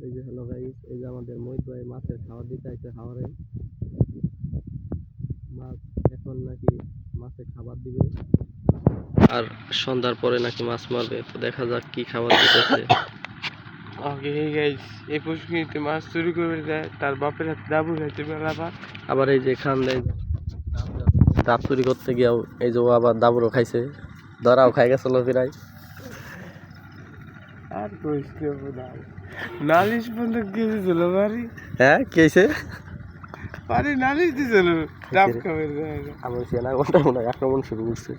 এই যে hello guys, এই যে আমাদের মহিত ভাই মাছের খাবার দিতে আইছে খাবারে। মাছ এখন নাকি মাছে খাবার দিবে, আর সন্ধ্যার পরে নাকি মাছ মারবে। তো দেখা যাক কি খাবার দিতেছে। ওকে গাইস, এই পুষ্কিতে মাছ চুরি করে দেয়, তার বাপের হাতে দাবু খাইতে বেড়াবার। আবার এই যে খান দেয় ডাব চুরি করতে গিয়েও এই যে ও আবার দাবুরও খাইছে, ধরাও খাই গেছিল প্রায়। আর কইস নালিশ বন্ধ দিয়েছিল বাড়ি। হ্যাঁ কি হয়েছে? বাড়ি নালিশ দিয়েছিল ডাব খাবে। আমার সেনা ঘন্টা মনে হয় আক্রমণ শুরু করছে।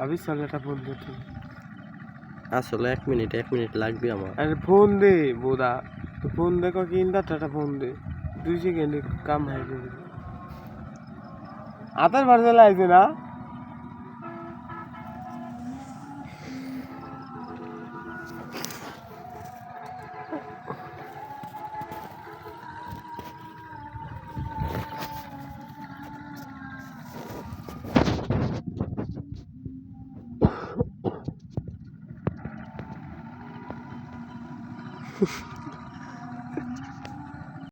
আমি সালাটা ফোন করছি। আসলে 1 মিনিট লাগবে আমার। আরে ফোন দে বোদা, তো ফোন দে কি ইন্দারটা ফোন দে, 2 সেকেন্ডে কাম হয়ে যাবে। আতার বাড়তে লাগছে না।